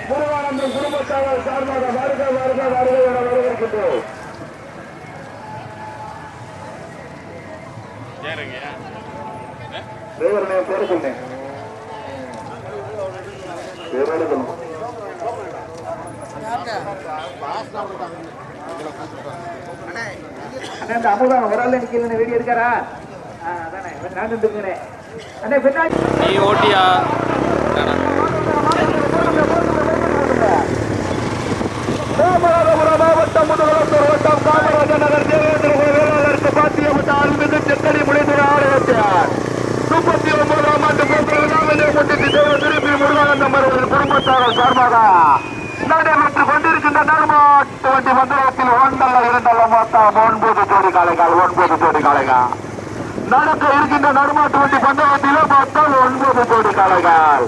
முருகானந்தம் குடும்பத்தாளர் சார்பாக வருக வருக வருக என வரவேற்கின்றோம். பேர் சொன்னேன் அமுதான் ஒரு ஆள் நிக்கல வீடியோ இருக்காரா? அதானே நான் இருக்கிறேன். அண்ணே பின்னாடி நீ ஓட்டியா? ராமநாதபுரம் மாவட்டம் முதலமைச்சர் வட்டம் காமராஜர் நகர் தேவேந்திர வேளாளருக்கு பாத்தியப்பட்ட அருள்மிகு செக்கடி முடிந்துள்ள ஆலயத்தார் 39ஆம் ஆண்டு பொங்கலை முன்னிட்டு திருப்பி முருகானந்தம் அவர்கள் குடும்பத்தார்கள் சார்பாக நடைபெற்றுக் கொண்டிருக்கின்ற நடுமாட்டு வண்டி மண்டலத்தில் ஒன்றல்ல இரண்டல்ல மொத்தம் 9 ஜோடி காளைகள் 9 ஜோடி காளைகள் நடக்க இருக்கின்ற நடுமாட்டு வண்டி பந்தயத்திலே மொத்தம் 9 ஜோடி காளைகள்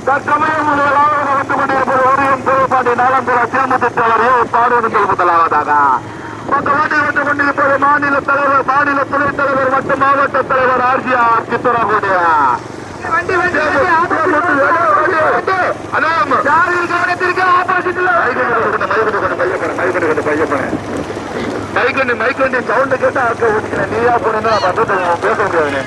தற்சமயம் முதலாவது வந்து கொண்டிருப்பது ஒரியம் திருப்பாண்டி நாளம்புற தேமுதிட்டவர் பாடுவர்கள் முதலாவதாக பக்கவாட்டி வந்து கொண்டிருப்பது மாநில தலைவர் மாநில துணைத் தலைவர் மற்றும் மாவட்ட தலைவர் ஆர்ஜிஆர் சித்தராகுடைய மைக்கொண்டி சவுண்ட் கேட்டா ஆக்க ஓட்டிக்கிறேன். நீயா போனா பேச முடியாது.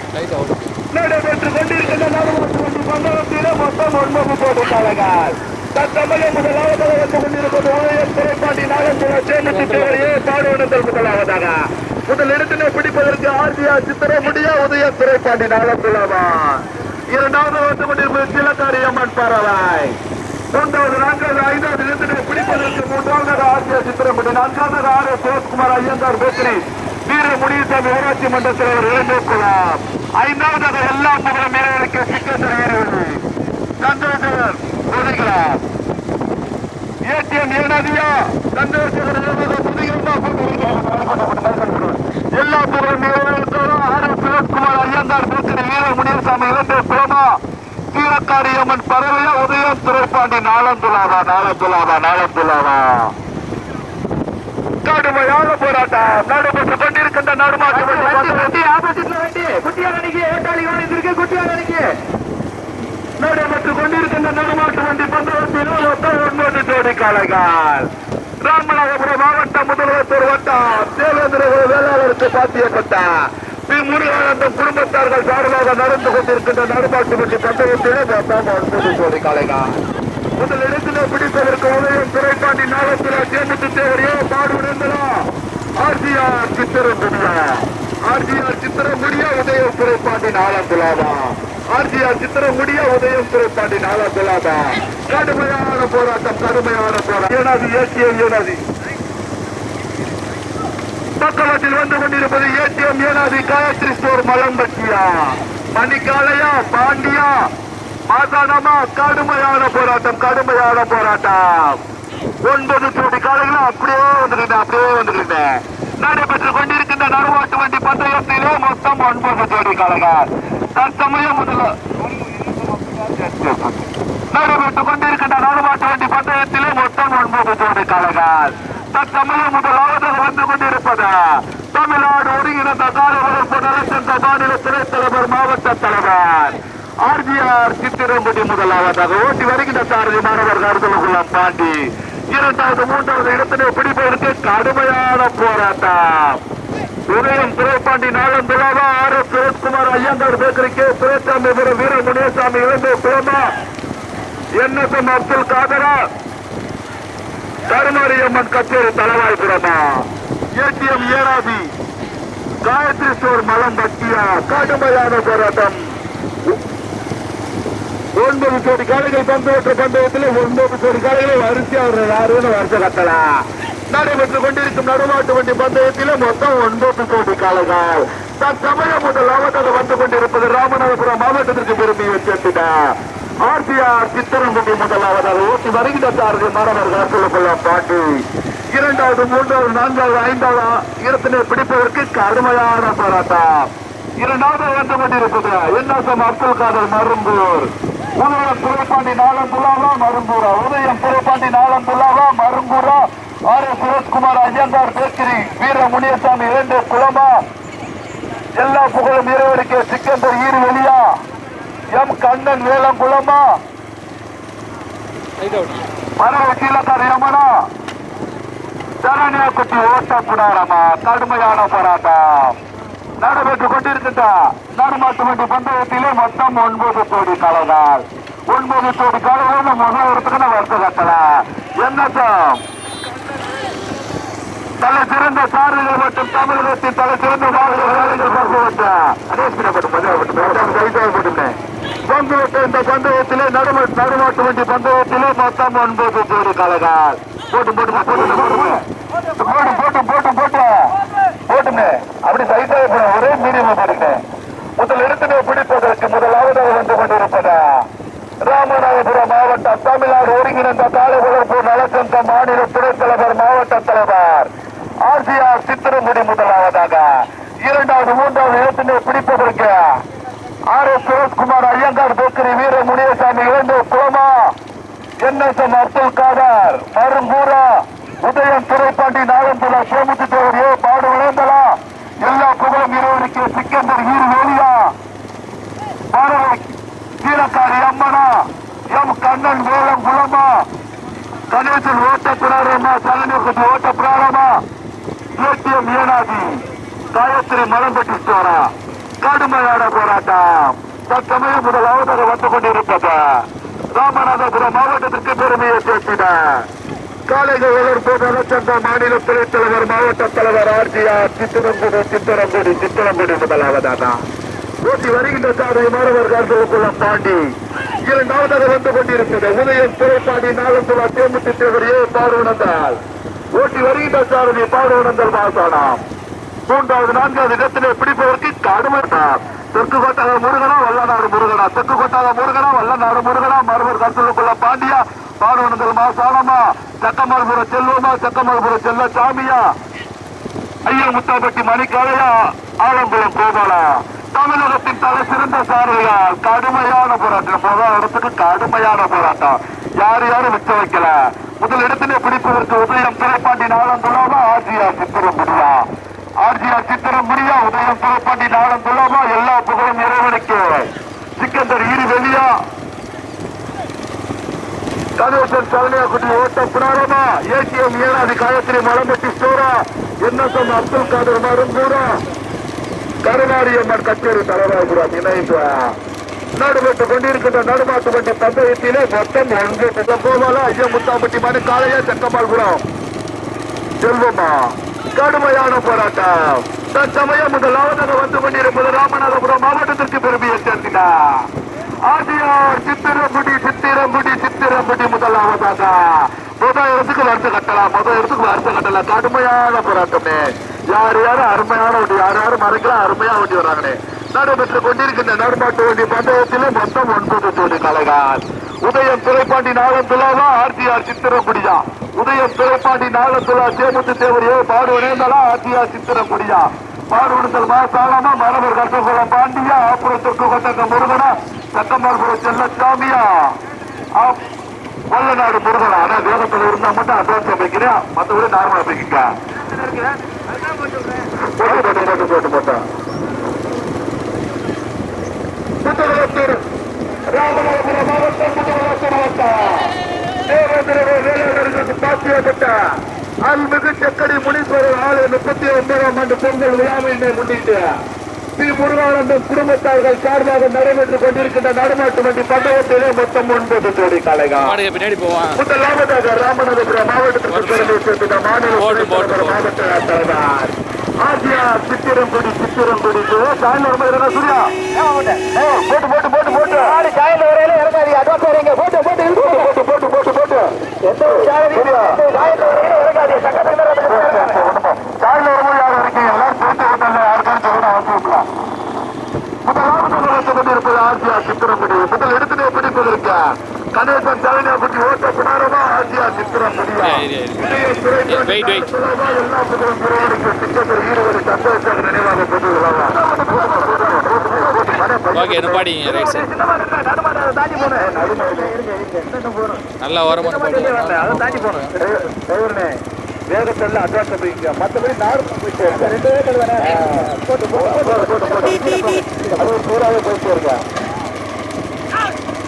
நடைபெற்றுக் கொண்டிருக்கின்ற நடுமாட்டு வண்டி பந்தயத்திலே மொத்தம் 9 கோடி காளைகள் தற்சமயம் முதலாவதாக வந்து கொண்டிருப்பது ஓஎம் துறைப்பாண்டி நாகம்புர சேமித்திட்டவரையே பாடுவனங்கள் முதலாவதாக முதலிடத்திலே பிடிப்பதற்கு ஆர்ஜிஆர் சித்திரமுடியா உதய துறைப்பாண்டி நாகம்புரவா இரண்டாவது வந்து கொண்டிருப்பது சிலக்காரி அம்மன் பறவை மூன்றாவது நான்காவது ஐந்தாவது இடத்திலே பிடிப்பதற்கு மூன்றாவதாக ஆர்ஜிஆர் சித்திரமுடி நான்காவதாக R S Sivakumar Iyengar bakery Veera Muniyasamy ஊராட்சி மன்ற தலைவர் இளங்கோகுலாம் ஐந்தாவதாக எல்லா புகழும் வீரர்களுக்கு சிக்கேஸ்வர வீரர்கள் சந்திரசேகர் புதிகலாம் ஏடிஎம் ஏனாதியா சந்திரசேகர் எல்லா புகழும் வீரர்களுக்கும் R S Sivakumar Iyengar bakery Veera Muniyasamy இளங்கோகுலமா சீரக்காரி அம்மன் பறவையா உதயம் துறைப்பாண்டி நாளந்துலாவா நாளந்துலாவா நாளந்துலாவா கடுமையான போராட்டம் நடைபெற்றுக் கொண்டிருக்கின்ற நடுமாட்டு வண்டி ஆப்போசிட்ல வண்டி குட்டியார் அணிக்கு ஏட்டாளி வாங்கிருக்கு குட்டியார் அணிக்கு நடைபெற்றுக் கொண்டிருக்கின்ற நடுமாட்டு வண்டி பந்தயத்தில் மொத்தம் 9 ஜோடி காளைகள் ராமநாதபுரம் மாவட்டம் முதலமைச்சர் வட்டம் தேவேந்திர வேளாளருக்கு பாத்தியப்பட்ட பி முருகானந்தம் குடும்பத்தார்கள் சார்பாக நடந்து கொண்டிருக்கின்ற நடுமாட்டு வண்டி பந்தயத்திலே மொத்தம் 9 ஜோடி காளைகள் முதலிடத்திலே பிடிப்பதற்கு உதயம் துறைப்பாண்டி நாகத்தில சேமித்து தேவரையோ பாடுவிருந்தா ஆர்ஜிஆர் சித்திரமுடியா ஆர்ஜிஆர் சித்திரமுடியா உதயம் துறைப்பாண்டி நாளந்துலாவா ஆர்ஜிஆர் சித்திரமுடியா உதயம் துறைப்பாண்டி நாளந்துலாவா கடுமையான போராட்டம் ஏனாதி ஏடிஎம் ஏனாதி பக்கவாட்டில் வந்து கொண்டிருப்பது ஏடிஎம் ஏனாதி காயத்ரி ஸ்டோர் மலம்பட்டியா மணிக்காலையா பாண்டியா மாதானமா கடுமையான போராட்டம் 9 ஜோடி காளைகளும் அப்படியே வந்துருக்கின்றேன் நடைபெற்றுக் கொண்டிருக்கின்ற நடுமாட்டு வண்டி பந்தயத்திலே மொத்தம் 9 ஜோடி காளைகள் தற்சமயம் நடைபெற்றுக் கொண்டிருக்கின்ற நடுமாட்டு வண்டி பந்தயத்திலே மொத்தம் 9 ஜோடி காளைகள் தற்சமயம் முதலாவதாக வந்து கொண்டிருப்பது தமிழ்நாடு ஒருங்கிணைந்த காலை வளர்ப்பு நலச்சங்க மாநில துணைத் தலைவர் மாவட்ட தலைவர் ஆர்ஜிஆர் சித்திரம்பட்டி முதலாவதாக ஓட்டி வருகின்ற சாரதி மாணவர் கருதலுக்குள்ளாம் பாண்டி இரண்டாவது மூன்றாவது இடத்திலே பிடிப்பதற்கு கடுமையான போராட்டம் உதயம் துறைப்பாண்டி நாளந்துலாவா ஆர் எஸ் சிவகுமார் ஐயங்கார் பேக்கரிக்கு துறைச்சாமிபுரம் வீர முனியசாமி இளம்போ குளமா என்எஸ்எம் அப்துல் காதரா கருமாரியம்மன் கச்சேரி தலவாய்புரமா ஏடிஎம் ஏனாதி காயத்ரி ஸ்டோர் மலம்பட்டியா கடுமையான போராட்டம் 9 ஜோடி காளைகள் பந்தயத்தில் 9 ஜோடி காளைகளை வரிசையா யாருன்னு வருஷம் கட்டலாம் நடைபெற்றுக் கொண்டிருக்கும் நடுமாட்டு வண்டி பந்தயத்திலே மொத்தம் 9 ஜோடி காளைகள் தற்சமயம் முதலாவதாக வந்து கொண்டிருப்பது ராமநாதபுரம் மாவட்டத்திற்கு பெருமையை சேர்த்திட ஆர்ஜிஆர் சித்திரம்பட்டி முதலாவதாக ஓட்டி வருகின்ற சாரதி மாணவர் கருத்துள்ள பாண்டி இரண்டாவது மூன்றாவது நான்காவது ஐந்தாவது இடத்தினை பிடிப்பதற்கு கடுமையான போராட்டம் இரண்டாவது வந்து கொண்டிருப்பது என்எஸ்எம் அப்துல் காதர் மரும்பூர் உதயம் துறைப்பாண்டி நாளந்துலாவா மரும்பூரா உதயம் துறைப்பாண்டி நாளந்துலாவா மரும்பூரா R S Sivakumar Iyengar bakery Veera Muniyasamy இளம்போ குளமா எல்லா புகழும் இறைவனுக்கு. சிக்கந்தர் ஈரு வெளியா எம் கண்ணன் வேலங்குளமா மரவ கீழக்கார யமனா சரணியா குட்டி ஓட்டப்படாரமா. கடுமையான போராட்டம் நடைபெற்றுக் கொண்டிருக்கின்ற நடுமாட்டு வண்டி பந்தயத்திலே மொத்தம் 9 கோடி காலங்கள். 9 கோடி காலங்கள் முதல் இடத்துக்கு வருஷ கட்டல. என்னத்தம் தலை சிறந்த சாரதிகள் மற்றும் தமிழகத்தின் தலை சிறந்த இந்த பந்தயத்திலே நடுமாட்டு வண்டி பந்தயத்திலே மொத்தம் 9 கோடி காலங்கள். போட்டு போட்டுமே அப்படி சைட்டாக ஒரே மீடியமா போடுங்க. முதல் இடத்தினை பிடிப்பதற்கு முதலாவதாக வந்து கொண்டிருப்பதா ராமநாதபுரம் மாவட்டம் தமிழ்நாடு ஒருங்கிணைந்த காலை வளர்ப்பு நலச்சங்க மாநில துணைத் தலைவர் மாவட்ட தலைவர் ஆர்சிஆர் சித்திரங்குடி முதலாவதாக. இரண்டாவது மூன்றாவது இடத்தினை பிடிப்பதற்கு RS சுரேஷ்குமார் ஐயங்கார் பேக்கரி வீர முனியசாமி இளைஞர் குளமா NSM அப்துல் காதர் மருங்கூரா உதயம் துறைப்பாண்டி நாகம்புல சோமுத்து தேவரையோ பாடு விளைந்தலா. எல்லா புகழும் இறைவனுக்கு. சிக்கந்தர் ஈர் வேலியா மரவை கீழக்காரி அம்மனா எம் கண்ணன் வேலம் குளமா கணேசன் ஓட்ட பிராரமா சலனி ஓட்ட பிராரமா ஏடிஎம் ஏனாதி காயத்ரி மலம்பட்டி ஸ்டோரா. கடுமையான போராட்டம் தற்சமயம் முதலாவதாக வந்து கொண்டிருப்பது ராமநாதபுரம் மாவட்டத்திற்கு பெருமையை சேர்த்திட காலைகள் வளர்ப்பு நலச்சங்க மாநில துணைத் தலைவர் மாவட்ட தலைவர் RGR சித்திரங்குடி முதலாவதாக. போட்டி வருகின்ற சாலை மாணவர் கார்களுக்குள்ள தாண்டி இரண்டாவதாக வந்து கொண்டிருப்பது உதயம் துறைப்பாண்டி நாகம்புல தேமுத்து தேவரையே பார்வனந்தால். போட்டி வருகின்ற சாரதி பார்வனந்தல் மாசானம். மூன்றாவது நான்காவது இடத்திலே பிடிப்பதற்கு கடுமைத்தான். தெற்கு கோட்டாக முருகனா வல்லநாடு முருகனா தெற்கு கோட்டாக முருகனா வல்லநாடு முருகனா மருவர் கருத்துக்குள்ள பாண்டியா பார்வனந்தல் மாசானமா சக்கமல்புர செல்வமா சக்கமல்புர செல்ல சாமியா ஐயா முத்தாப்பட்டி மணிக்காலையா ஆலங்குளம் கோபாலா. தமிழகத்தின் தலை சிறந்த சாரதிகள். கடுமையான போராட்டம். முதல் இடத்துக்கு கடுமையான போராட்டம். யாரும் விட்டு வைக்கல. முதல் இடத்திலே பிடிப்பதற்கு உதயம் துறைப்பாண்டி நாளங்குளமா ஆர்ஜிஆர் சித்திரமுடியா உதயம் துறைப்பாண்டி நாளங்குளமா. எல்லா புகழும் இறைவனுக்கு. சிக்கந்தர் ஈரு வெளியா கணேசன் சலனியாக்குட்டி ஓட்ட புனாரமா ஏடிஎம் ஏனாதி காயத்ரி மலம்பட்டி ஸ்டோரா NSM அப்துல் காதர் மருங்கூரா கருணாரியம்மன் கச்சேரி தலைவாபுரம் இணைப்பு நடைபெற்றுக் கொண்டிருக்கின்ற நடுமாட்டு வண்டி பந்தயத்திலே மொத்தம் 9 கோவாலா ஐயா முத்தாப்பட்டி மணி காலையா செக்கமால்புரம் செல்வமா. கடுமையான போராட்டம் தற்சமயம் முதலாவதாக வந்து கொண்டிருப்பது ராமநாதபுரம் மாவட்டத்திற்கு பெருமையை சேர்க்கிறார் RGR சித்திரங்குடி முதலாவதாக. முதல் இடத்துக்கு வருஷ கட்டலாம். கடுமையான போராட்டமே. யாரும் அருமையான வண்டி யாரும் மறைக்கலாம். அருமையா வண்டி வராங்களே. நடைபெற்றுக் கொண்டிருக்கின்ற நடுமாட்டு வண்டி பந்தயத்திலே மொத்தம் 9 கோடி காலைகள். உதயம் துறைப்பாண்டி நாளந்துலாவா RGR சித்திரங்குடியா உதயம் துறைப்பாண்டி நாளந்துலா சேமுத்து தேவரையோ பாடு இணைந்தாலா RGR சித்திரங்குடியா பாடுவிடுதல் மாசாலமா மரபர் கருத்துக்குளம் பாண்டியா ஆப்புறம் தெற்கு கொட்டக்க முருகனா சக்கமார்புரம் செல்லசாமியா வல்லநாடு முருகனா. ஆனா வேகத்தில் இருந்தா மட்டும் அட்வான்ஸ் அமைக்கிறேன். மற்றபடி நார்மலா அமைக்கிங்க. போட்டா ராமநாதபுரம் மாவட்டம் பாத்தியப்பட்ட அல்மிகு செக்கடி முனீஸ்வரர் ஆலய 39ஆம் ஆண்டு பொங்கல் விழாவினை முன்னிட்டு ஸ்ரீ முருகானந்தம் குடும்பத்தார்கள் சார்பாக நடைபெற்றுக் கொண்டிருக்கின்ற நடுமாட்டு வண்டி பந்தயத்திலே மொத்தம் 9 கோடி காலைகள். முதலாவதாக ராமநாதபுரம் மாவட்டத்திற்கு பெருமை சேர்த்த மாநில மாவட்ட தலைவர் RGR சித்திரங்குடி சாயந்தரம் வரும்போது சூர்யா போட்டு சாயந்தரம் வரையில இறங்காது. அட்வான்ஸ் வரீங்க. போட்டு சாயந்தரம் வரும்போது யாரும் இருக்கீங்க எல்லாரும் போட்டு யாருக்கான சொல்ல அவசியம். முதலாவது கொண்டிருப்பது RGR சித்திரங்குடி. முதல் இடத்திலே பிடிப்பதற்கு கணேசன் சலனியாக்குட்டி ஓட்ட புனாரமா RGR சித்திரங்குடியா எல்லா புகழும் பிறவனுக்கு சிக்கந்தர் ஈடுபடி சந்தோஷமாக நினைவாக போட்டுள்ளவா. நல்லா வரும் தாண்டி போனேன் வேகத்தில் அட்வான்ஸ் போய்க்க. மற்றபடி நார்மல் போயிட்டு இருக்க 2 வேகத்தில் தானே போட்டு அது ஒரு சூறாவே போயிட்டு இருக்க.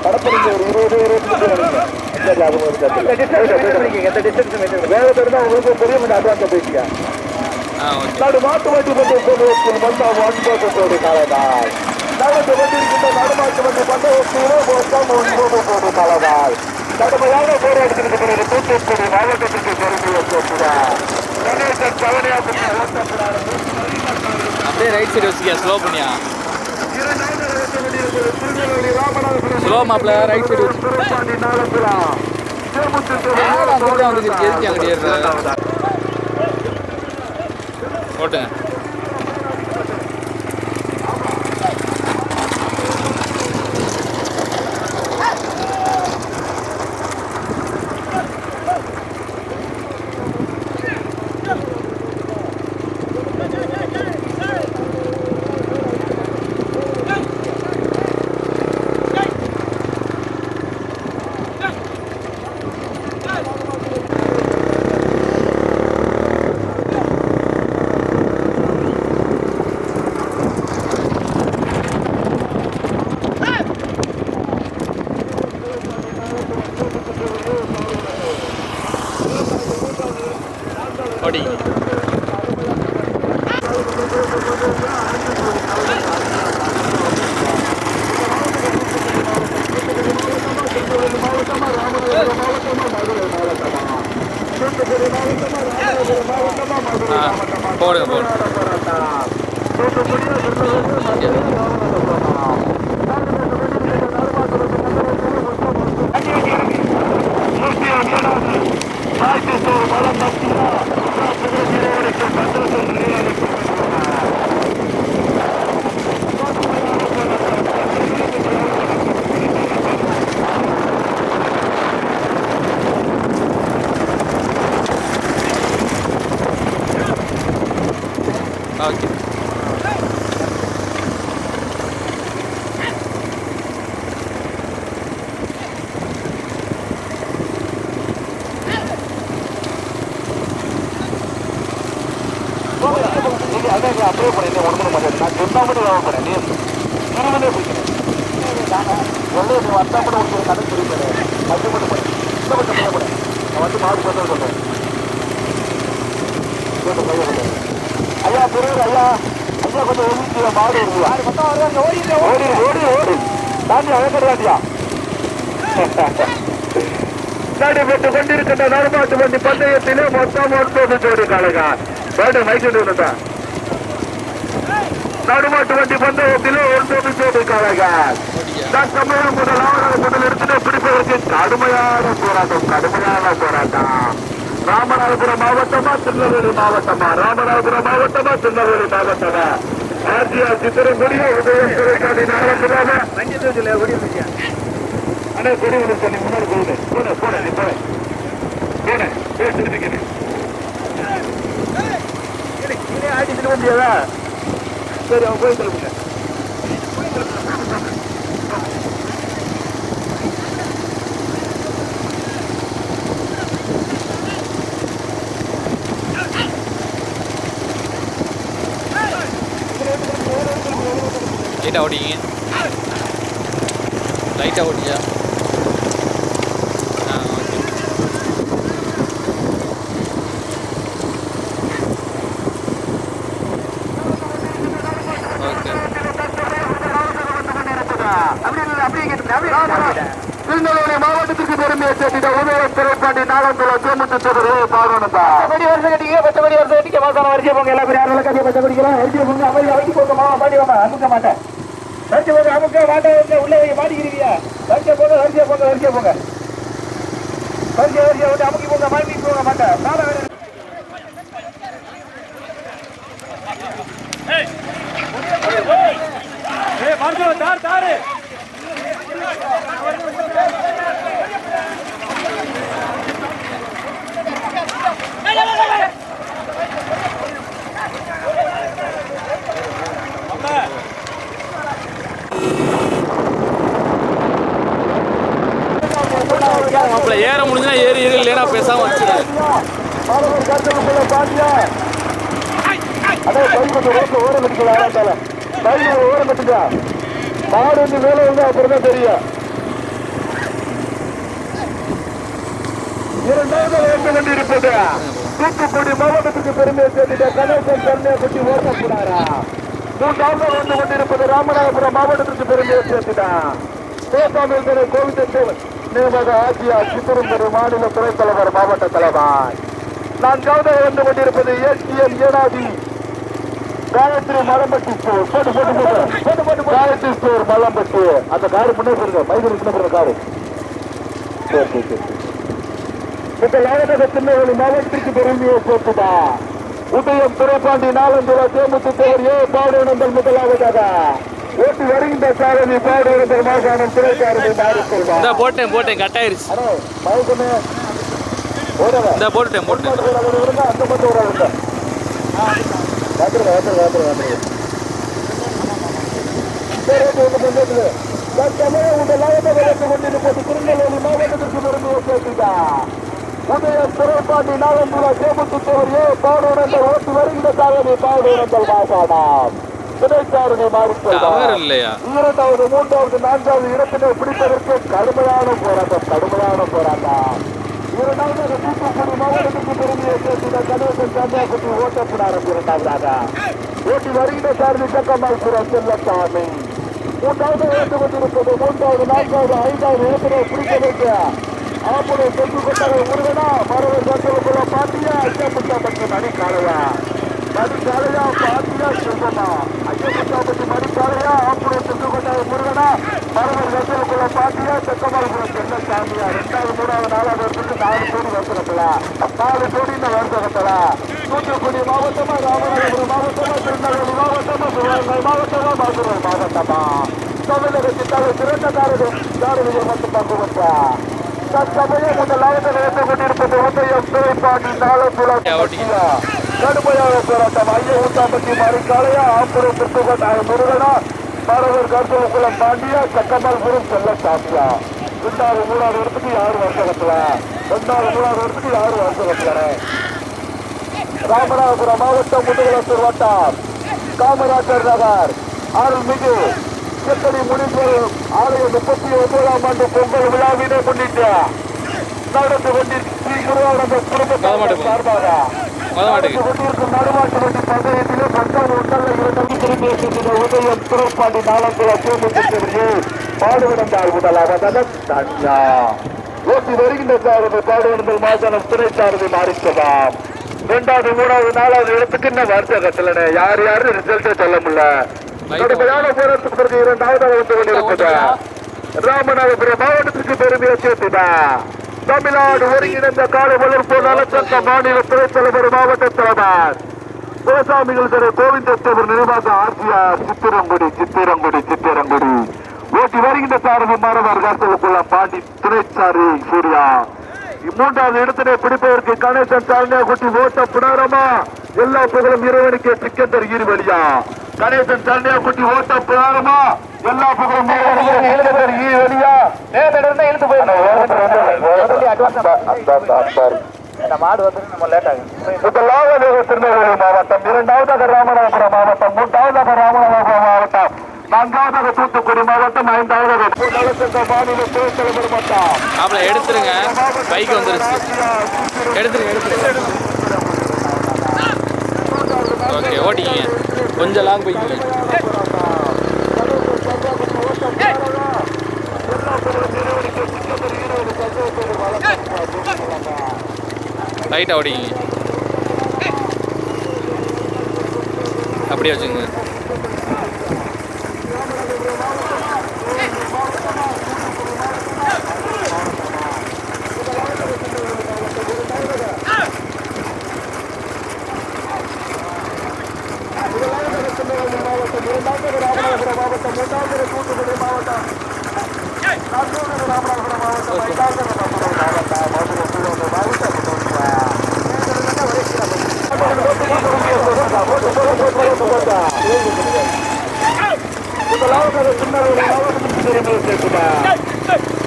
படப்படிங்க ஒரு 20-25 வேகத்தோடு தான் உங்களுக்கு பெரிய அட்வான்ஸ் போயிட்டு நாடு மாட்டு வண்டி பந்தயத்தில் வந்தா 9 காலதால் நடந்து கொண்டிருக்கின்ற நடுமாட்டு வண்டி பந்தயத்திலே மொத்தம் 9 காலதால் கடுமையாக போராட்டத்திற்கு தூத்துக்குடி மாவட்டத்திற்கு பெருமையை சேர்க்கிறார். கணேசன் கவனியாபுரி ஓட்டப்படாத அப்படியே ரைட் சைடு வச்சுக்க ஸ்லோ பண்ணியா திருநெல்வேலி ராமநாதபுரம் ஸ்லோ மாப்பிள ரைட் சைடு வச்சு திருப்பாண்டி நாளப்புறா ஓட்டுங்க. ஓடி போடுங்க போடுங்க. ஓகே அப்படியே பண்ணி ஒன்று மாதிரி நான் சொன்னா மட்டும் லாபப்படேன். நீ திருமணே போய்க்கிறேன் நீ வந்தா கூட உங்களுக்கு கதை புரியுது. மட்டும் மட்டும் பண்ணி இந்த மட்டும் பண்ண நான் வந்து மாடு பண்ண சொல்றேன். ஐயா பெரியவர் ஐயா ஐயா கொஞ்சம் ஒதுக்கி மாடு வருது. ஓடி ஓடி ஓடி தாண்டி அழ கிடையாதியா நடைபெற்று கொண்டிருக்கின்ற நடுமாட்டு வண்டி பந்தயத்திலே மொத்தம் 9 ஜோடி காலகா வேண்டு மைக்கிட்டு நடுமாட்டு வண்டி பந்தயத்திலே 9 ஜோடி காலகா தற்சமயம் முதல் இடத்திலே பிடிப்பதற்கு கடுமையான போராட்டம். ராமநாதபுரம் மாவட்டமா திருநெல்வேலி மாவட்டமா? ராமநாதபுரம் மாவட்டமா திருநெல்வேலி மாவட்டமா? ஆர்ஜிஆர் சித்திரங்குடியா உதயம் சிறைக்காடி நாளம்புறாம அண்ணே கொடி ஒன்று நீ முன்னாடி போகுது போன நீ போனேன் பேசிருக்கேன் ஆட்டி சொல்ல முடியாதா? சரி அவன் போய் சொல்லுங்க. லைட்டாக ஓட்டிங்க லைட்டாக ஓட்டியா திருநெல்வேலி மாவட்டத்திற்கு பெருமையை சேர்த்திட்ட உதயம் திரைப்பாண்டி நாளம்புரம் சோமுத்தூர் பாகணும்பா. பச்சை வருஷம் கட்டிக்க மாசான வரிசை போங்க. எல்லா பேரும் யாரும் கட்டிய பச்சை படிக்கலாம். வரிசை போங்க அமைதி வைக்க போங்க. மாமா பாட்டி வாமா அமுக்க மாட்டேன். வரிசை போங்க அமுக்க மாட்டேன். உள்ள வைக்க மாட்டிக்கிறீங்க. வரிசை போங்க வரிசை போங்க அமுக்கி போங்க மாட்டி போங்க மாட்டேன். தாரு மாப்பிள்ள ஏற முடிஞ்சா ஏறி இல்லைன்னா பேசாம வச்சுருக்கேன். கருத்துக்குள்ள பாண்டியா அதே கை கொஞ்சம் ரோட்ல ஓரம் கட்டிக்கல ஆராட்டால கையில ஓரம் கட்டுங்க மாடு வந்து மேல வந்து அப்புறம் தான் தெரியும் இரண்டாவது ஓட்டு கொண்டிருப்பது தூத்துக்குடி மாவட்டத்துக்கு பெருமையை சேர்த்துட்ட கணேசன் கன்னியாகுட்டி ஓட்டக்கூடாரா மூன்றாவது வந்து கொண்டிருப்பது ராமநாதபுரம் மாவட்டத்திற்கு பெருமையை சேர்த்துட்டான் கோசாமியல்துறை கோவிந்தேவன் நினைவாக ஆட்சியார் சித்தூர் மாநில துணைத் தலைவர் மாவட்ட தலைவர் நான்காவது வந்து கொண்டிருப்பது ஏசிஎம் ஏனாதி காயத்ரி மலம்பட்டி ஸ்டோர் போட்டு காயத்ரி ஸ்டோர் மலம்பட்டி அந்த காரு முன்னே போடுங்க மைதூர் சின்ன காரு முதலாவதாக திருநெல்வேலி மாவட்டத்திற்கு பெருமையை சேர்த்துதா உதயம் துறைப்பாண்டி நாலந்துல தேமுத்தவர் ஏ பாடுநந்தல் முதலாவதாக ஓட்டி வருகின்ற சாரதி பாடுநந்தல் மாகாணம் துறைக்காரரை மாறிக்கொள்வார் போட்டேன் கட்டாயிருச்சு போட்டுட்டேன் அந்த மட்டும் ஒரு திருநெல்வேலி மாவட்டத்திற்கு பெருமையை சேர்த்துதா உதயம் துறைப்பாண்டி நாலந்துல தேமுத்தவர் ஏ பாடுநந்தல் ஓட்டி வருகின்ற சாரதி பாடுநந்தல் மாகாணம் துணைச்சாரனை மாறிக்கொள்வார் இரண்டாவது மூன்றாவது நான்காவது இடத்தினை பிடிப்பதற்கு கடுமையான போராட்டம் இரண்டாவது தூத்துக்குடி மாவட்டத்திற்கு பெருமையை சேர்த்துள்ள கணேசன் கன்னியாகுட்டி ஓட்டப்படாரம் இரண்டாவதாக ஓட்டி வருகின்ற சாரதி சக்கமால்புரம் செல்லசாமி மூன்றாவது ஓட்டு கொண்டிருப்பது மூன்றாவது நான்காவது ஐந்தாவது இடத்தினை பிடிப்பதற்கு ஆப்புரை சென்று கொண்டாக முருகனா மரவை சட்டக்குள்ள பாண்டியா ஐயப்பட்டாபட்டி மணிக்காலையா பாண்டியா செல்வமா ஐயப்பட்டாபட்டி மணிக்காலையா ஆப்புரை சென்று கொண்டாக முருகனா மரவை சட்டக்குள்ள பாண்டியா செக்கமரபுரம் செல்லசாமியா இரண்டாவது மூணாவது நாலாவது வருஷத்துக்கு 4 கோடி வருஷத்துல 4 கோடி இந்த வருஷத்துல தூத்துக்குடி மாவட்டமா ராமநாதபுரம் மாவட்டமா திருநெல்வேலி மாவட்டமா சிவகங்கை மாவட்டமா மதுரை மாவட்டமா தமிழகத்தின் சிறந்த மற்றும் பங்குவட்டா தற்சமயம் முதலாவது நடந்து கொண்டிருப்பது உதயம் துறைப்பாண்டி நாளந்துல கடுமையான போராட்டம் ஐய ஊத்தாம்பட்டி மறிக்காலையா ஆம்பூரை திருத்துக்கோட்டாய முருகனா மரவர் கருத்துக்குளம் பாண்டியா சக்கமல்புரம் செல்லசாமியா இரண்டாவது மூணாவது இடத்துக்கு 6 வருஷத்துல ராமநாதபுரம் மாவட்டம் முதுகுளத்தூர் வட்டம் காமராஜர் நகர் அருள்மிகு செக்கடி முனிப்பல் ஆலய 39ஆம் ஆண்டு பொங்கல் விழாவினை முன்னிட்டு நடந்து கொண்டிருக்கும் ஸ்ரீ குருவானந்த குடும்பத்தினர் சார்பாக கொண்டிருக்கும் நடுமாட்டு வண்டி பந்தயத்திலே 10 உதயம் துறைப்பாண்டி நாளந்துல பாடுவடந்தால் முதலாவதாக ஓட்டி வருகின்ற சாரதி பாடுவடந்தல் மாசானம் துணை சாரதி மாறிக்கலாம் 2வது 3வது 4வது இடத்துக்கு இன்னும் வர்த்தகத்துல யாரு ரிசல்ட்டே சொல்ல முடியல கடுமையான போராட்டத்துக்கு பிறகு 2வது வந்து கொண்டிருப்பது ராமநாதபுரம் மாவட்டத்திற்கு பெருமையை சேர்த்துதா தமிழ்நாடு ஒருங்கிணைந்த கால வளர்ப்பு நலச்சங்க மாநில துணைத் தலைவர் மாவட்ட தலைவர் கோசாமிகள் திரு கோவிந்தேஸ்வர் நினைவாக ஆட்சியார் சித்திரங்குடி ஓட்டி வருகின்ற சாரதி மாணவர் காசலுக்குள்ள பாண்டி துணைச்சாரி சூர்யா 3வது இடத்தினை பிடிப்பதற்கு கணேசன் கன்னியாகுட்டி ஓட்ட புனாரமா எல்லா புகழும் இறைவனுக்கு சிக்கந்தர் ஈர்வெளியா கணேசன் கன்னியாகுட்டி ஓட்ட புனாரமா எல்லா புகழும் ஈர்வெளியா இழுத்து மாடு வந்து நம்ம லேட் ஆகும் திருநெல்வேலி மாவட்டம் 2வது ராமநாதபுரம் மாவட்டம் 3வது ராமநாதபுரம் மாவட்டம் 4வது தூத்துக்குடி மாவட்டம் 5வது மாநில துணைத் தலைவர் மாவட்டம் எடுத்துருங்க பைக் வந்துருச்சு எடுத்துருங்க ஓகே ஓட்டிங்க கொஞ்சம் லாங் போய்க்கிங்க லைட்டாக ஓடிங்க அப்படியே வச்சுங்க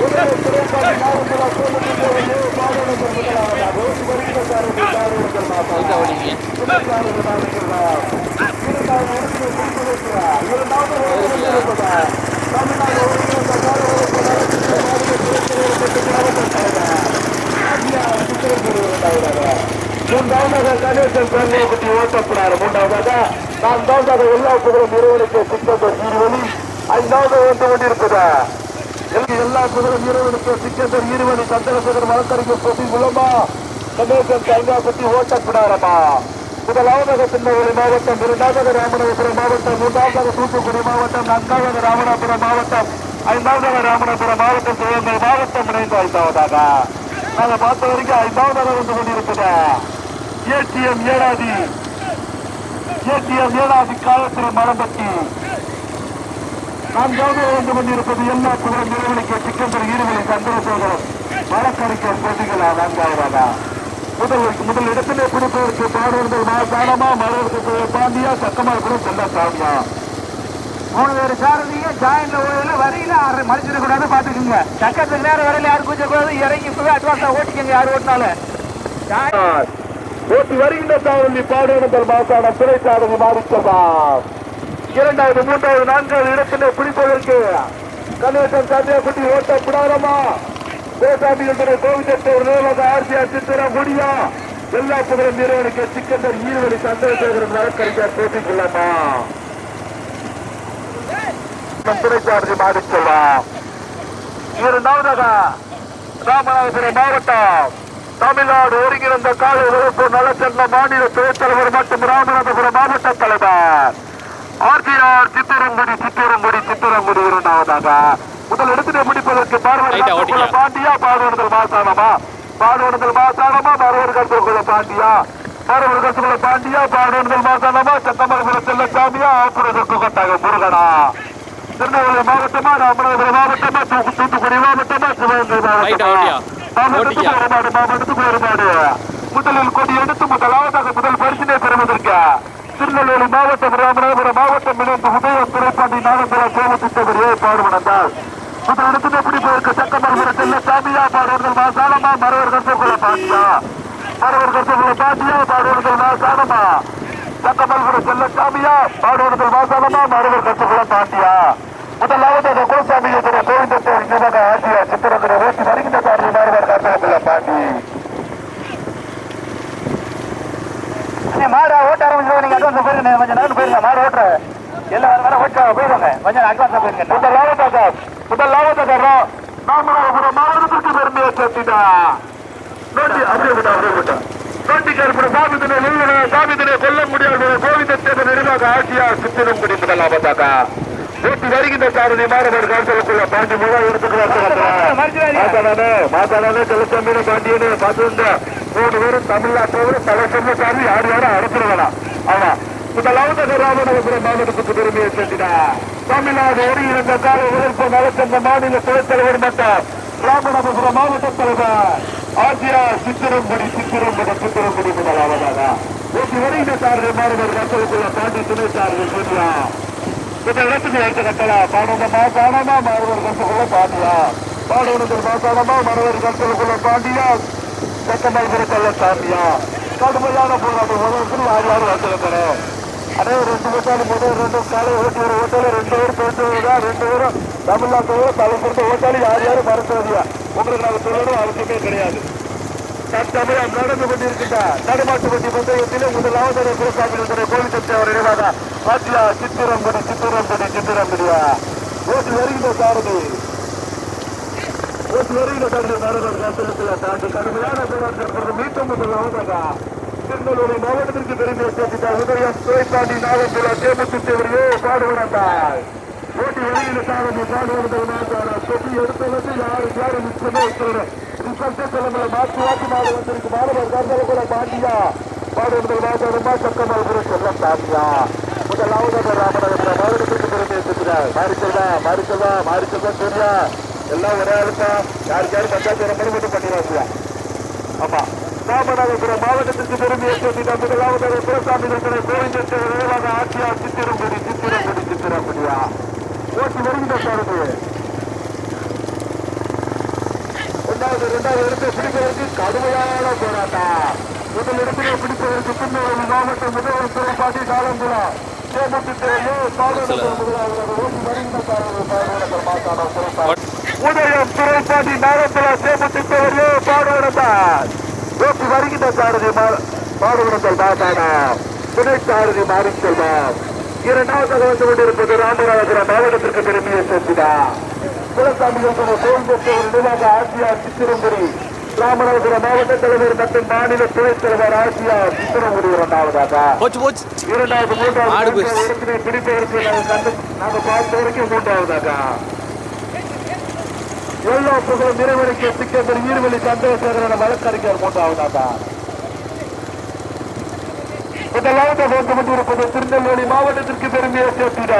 லைட்டாக ஓடிங்க. மூன்றாவதாக கணேசன் பெருமையை ஓட்டப்படாரு. மூன்றாவதாக நான்காவதாக எல்லா புகழும் நிறுவனத்தை சிக்கந்தர் ஈர்வழி. ஐந்தாவது வந்து கொண்டிருப்பதா எல்லா புகழும் நிறுவனத்தை சிக்கந்தர் ஈர்வழி சந்திரசேகர் வழக்கறிஞர் போட்டி மூலமா கணேசன் தங்காப்பட்டி ஓட்டப்படாரமா. முதலாவதாக திருநெல்வேலி மாவட்டம், இரண்டாவதாக ராமநாதபுரம் மாவட்டம், மூன்றாவதாக தூத்துக்குடி மாவட்டம், நான்காவதாக ராமநாதபுரம் மாவட்டம், ஐந்தாவதாக ராமநாதபுரம் மாவட்டம், சிவகங்கை மாவட்டம் இணைந்து ஐந்தாவதாக நாங்க பார்த்த வரைக்கும் ஐந்தாவதாக வந்து கொண்டிருப்பதா ஏடிஎம் ஏழாதி காலத்திரை மரம்பட்டி. நான்காவது வந்து கொண்டிருப்பது எல்லா புகழும் நிறுவனಕ್ಕೆ சிக்கந்தர் ஈடுபடி சந்திரசேகரன் வழக்கறிஞர் போட்டிகளா. நான்காவதாக முதல் இடத்திலே பிடிப்பதற்கு பாடுவர்கள் மாசானமா, மலருக்கு பாண்டியா, சக்கமாபுரம் செல்ல சாமியா. 3 பேர் சாரதியும் ஜாயின்ல ஓடுல வரையில மறைச்சிடக்கூடாது பாத்துக்கோங்க. சக்கத்துக்கு நேரம் வரையில யாரும் கூச்சக்கூடாது. இறங்கி இப்பவே அட்வான்ஸா ஓட்டிக்கங்க யாரு ஓட்டினாலும். ஓட்டி வருகின்ற சாவலி பாடுவர்கள் மாசானம் துறை சாதனை மாறிச்சதா. 2வது 3வது 4வது இடத்திலே பிடிப்பதற்கு கணேசன் சந்திரகுட்டி ஓட்டப்படாரமா. கோசாமியுடைய கோவிந்தத்தூர் நிர்வாக ஆர்சிஆர் சித்திரம் முடியா. எல்லா புகழும் நிறுவனಕ್ಕೆ சிக்கந்தர் ஈடுபடி சந்திரசேகரன் வழக்கறிஞர் போட்டிக்கொள்ளமா. துறைச்சார்ஜி மாறிச்செல்லாம். 2வது ராமநாதபுரம் மாவட்டம் தமிழ்நாடு ஒருங்கிணைந்த காலை வகுப்பு நலச்சங்க மாநில துணைத் தலைவர் மற்றும் ராமநாதபுரம் மாவட்ட தலைவர் ஆர்சிஆர் சித்திரங்குடி 2வது முதல் இடத்திலே முடிப்பதற்கு பாண்டியா, பாடுவர்கள் மாசானமா, மறுவர்கள் பாண்டியா, பாடுவர்கள் மாசானமா, சக்கமரபுரம் செல்லசாமியா, ஆப்புரதற்கு கொட்டாக முருகனா. திருநெல்வேலி மாவட்டமா, ராமநாதபுரம் மாவட்டமா, தூத்துக்குடி மாவட்டமா, சிவகங்கை மாவட்டத்துக்கு வருமாடு. முதலில் கொடி எடுத்து முதலாவதாக முதல் பரிசினை பெறுவதற்கு திருநெல்வேலி மாவட்டம், ராமநாதபுரம் மாவட்டம் இணைந்து உதயம் துறைப்பாண்டி நாகம்பரம் கோமத்திட்டவர் ஏற்பாடு நடந்தார். முதல் இடத்திலே பிடிப்பதற்கு சக்கமரபுரம் செல்லசாமியா, பாடுவர்கள் மாசானமா, மறுவர்கள் பாண்டியா, பாடுவர்கள் மாசானமா, சக்கமரபுரம் செல்லசாமியா, பாடுவர்கள் மாசானமா, மறுவர்கள் பாண்டியா. முதலாவதாக கோசாமியுடைய கோவிந்தத்தூர் நிர்வாக ஆர்சிஆர் சித்திரங்களை ஓட்டி வருகின்ற மறுவர் பாண்டி. மாடு ஓட்ட ஆரம்பிச்சு நீங்க அட்வான்ஸ் போயிருங்க. கொஞ்சம் நேரம் போயிருங்க. மாடு ஓட்டுற எல்லாரும் வேற ஓட்ட போயிருவாங்க. கொஞ்சம் அட்வான்ஸா போயிருங்க. முதலாவதாக ராமநாதபுரம் மாவட்டத்திற்கு பெருமையை சேர்த்திட்டா சாமித்தினை கொல்ல முடியாத கோவிந்தத்தேவர் நிர்வாக ஆட்சியார் சித்திரம் குடி. முதலாவதாக ஓட்டி வருகின்ற சாரதி மாணவர் காசலுக்குள்ள பாண்டி மூலம் மாதானே செல்லசாமி பாண்டியனு பார்த்து 3 பேரும் தமிழ்நாட்டோடு தலை சொன்ன சாமி யாரும் அனுப்பிடுவேலாம். ஆமா, முதலாவதாக ராமநாதபுரம் மாவட்டத்துக்கு பெருமையை சேர்த்தினா தமிழ்நாடு ஒருங்கிணைந்த கால உழைப்பு நலச்சங்க மாநில துணைத் தலைவர் மற்றும் ராமநாதபுரம் மாவட்ட தலைவர் ஆர்சிஆர் சித்திரங்குடி. முதலாவதாக ஓட்டி வருகின்ற சாரதி மாணவர் காசலுக்குள்ள பாண்டி துணை சாரதி சூர்யா. முதல் இடத்துக்கு எடுத்து கட்டலாம். பாடுவதமா, மறுவர் கருத்துக்குள்ள பாண்டியா, பாடுவதற்கு மாசானமா, மறுவர் கருத்துக்குள்ள பாண்டியா, சக்கமரபுரம் செல்லசாமியா. கடுமையான போராட்டம் முதல் யாரும் வந்துருக்கிறோம். அதே 2 ஓட்டாலும் முதல் 2 காலை ஓட்டி ஒரு ஓட்டாலும் 2 பேர் தோற்றுவதா. 2 பேரும் தமிழ்நாட்டோட தலைப்படுத்த ஓட்டாலும் யாரும் மறுக்கிறதியா. உங்களுக்கு நாங்கள் சொல்லணும் அவசியமே கிடையாது. தற்சமயம் நடந்து கொண்டிருக்கின்ற நடுமாட்டுப்பட்டி பந்தயத்திலே முதலாவது குருசாமியுடைய கோவிந்தத்தேவர் நினைவாக ஆட்சியார் சித்திரங்குடியா ஓட்டி வருகின்ற சாரதி மரபர் காசலத்தில் தாண்டி கடுமையான போராட்டம் மீட்டும் முதலாவதாக திருநெல்வேலி மாவட்டத்திற்கு பெருமையை சேர்த்திட்டார். உதயம் துறைப்பாண்டி நாகம்புரம் தேமுதிகவரையே பாடுபடார். ஓட்டி வருகின்ற சாரதி பாடுவர்கள் மாற்றாளர் தொட்டி எடுப்பதற்கு யாரும் நிச்சயமே இருக்கிறது. தலைமையில மாற்றி நாடு வந்திருக்கு. மாணவர் காசல கூட பாண்டியா, பாடுவர்கள் மாற்றாளமா, சக்கமரபுரம் செல்லசாமியா. முதலாவதாக ராமநாதபுரம் மாவட்டத்திற்கு பெருமையை சேர்க்கிறார். மாரிச்செல்வா சூர்யா எல்லாம் ஒரே ஆளுக்கா யாருக்காரும் பஞ்சாயத்து மறுபடியும் பண்ணிடுவாங்க. ஆமா, ராமநாதபுரம் மாவட்டத்திற்கு பெருமையை சேர்த்திட்ட முதலாவதாக குலசாமி கோவிந்தத்தேவர் நினைவாக ஆட்சியார் சித்திரங்குடியா ஓட்டி வருகின்ற சாரதி இரண்டாவது இடத்தை பிடிப்பதற்கு கடுமையான போராட்டம். முதல் இடத்திலே பிடிப்பதற்கு திருநெல்வேலி மாவட்டம் முதல்வர் சிறப்பாட்டி காலங்குளம் உதயம் சிறைப்பாட்டி நாகத்துல சேமத்திட்டவர்களே பாடுபடுத்தார். நோக்கி வருகின்ற சாரதி பாடுபடுத்தல் மாட்டானா துணை சாரதி மாறி செல்வார். இரண்டாவது வந்து கொண்டிருப்பது ராமநாதபுரம் மாவட்டத்திற்கு பெருமையை சேர்த்துதான். குலசாமி கோயில் பெற்றவர் நிர்வாக ஆட்சியார் சித்திரங்குடி ராமநாதபுரம் மாவட்ட தலைவர் மற்றும் மாநில துணைத் தலைவர் ஆட்சியார் சித்திரங்குடி இரண்டாவதாக. இரண்டாவது மூன்றாவது இடத்தினை பிடிப்பதற்கு நாங்கள் பார்த்த வரைக்கும் மூன்றாவதாக. எல்லா புகழும் நிறைவரைக்கு சிக்கந்தர் ஈர்வெளி சந்திரசேகரன் வழக்கறிஞர் மூன்றாவதாக. முதலாவது வந்து கொண்டிருப்பது திருநெல்வேலி மாவட்டத்திற்கு பெருமையை சேர்த்திட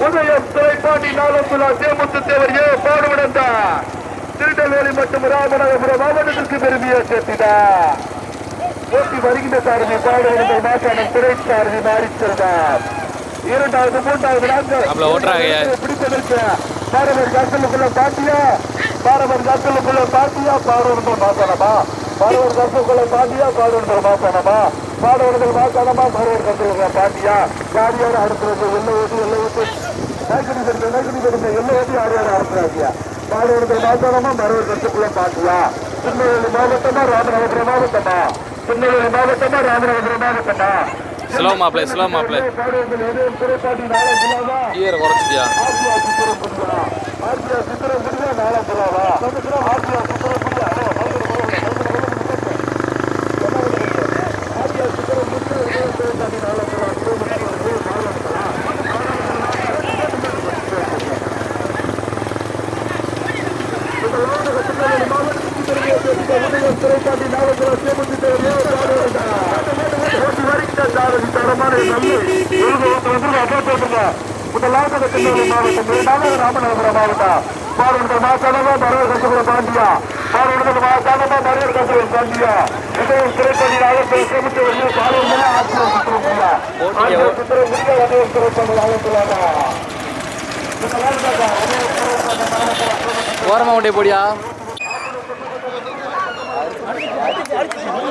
உதயம் சிறைப்பாட்டி நாளந்துலா சேமுத்து தேவர் பாடுபடுத்தார். திருநெல்வேலி மற்றும் ராமநாதபுரம் மாவட்டத்திற்கு பெருமையை சேர்த்திட போட்டி வருகின்ற சாரதி பாடுபடுத்தல் மாற்றானம் துணை சாரதி மாறிச்சிருந்தார். இரண்டாவது மூன்றாவது நான்கு பிடிப்பதற்கு பாரவர் கசலுக்குள்ள பாட்டியா பாடுபடுத்தல் மாசானமா பாடுவர் கசலுக்குள்ள பாட்டியா பாடுபடுத்தல் மாசானமா பாடுபடுத்தல் மாசானமா பாடுவர் கசலுக்குள்ள பாட்டியா யார் அடுத்தது எல்லை ஓட்டு எல்லை ஓட்டி யார் அடுத்தராசியா பாடுபடுத்தல் மாசானமா பாடுவர் கசலுக்குள்ள பாட்டியா. திருநெல்வேலி மாவட்டமா ராமநாதபுரம் மாவட்டமா திருநெல்வேலி மாவட்டமா ராமநாதபுரம் மாவட்டமா. ஸ்லோ மாப்ளே ஈர குறைச்சிட்டியா முதலாவது திருநெல்வேலி மாவட்டம் இரண்டாவது ராமநாதபுரம் மாவட்டம் பாடுபடுத்தல் மாசானமா பரவர் கசகுல பாண்டியா பாடுபடுத்தல் மாசானமா பரவர் கசகுல பாண்டியா உதயம் சிறைப்பள்ளி நாகத்தில் சேமித்தவர்கள் பாடுபடுத்தல ஆட்சியர் சித்திரமுடியா உதயம் சிறைப்பள்ளி நாகத்திலாக. ஓரமா கொண்டே போடியா.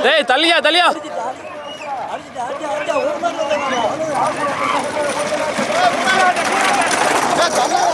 டேய் தள்ளியா தள்ளியா Come on.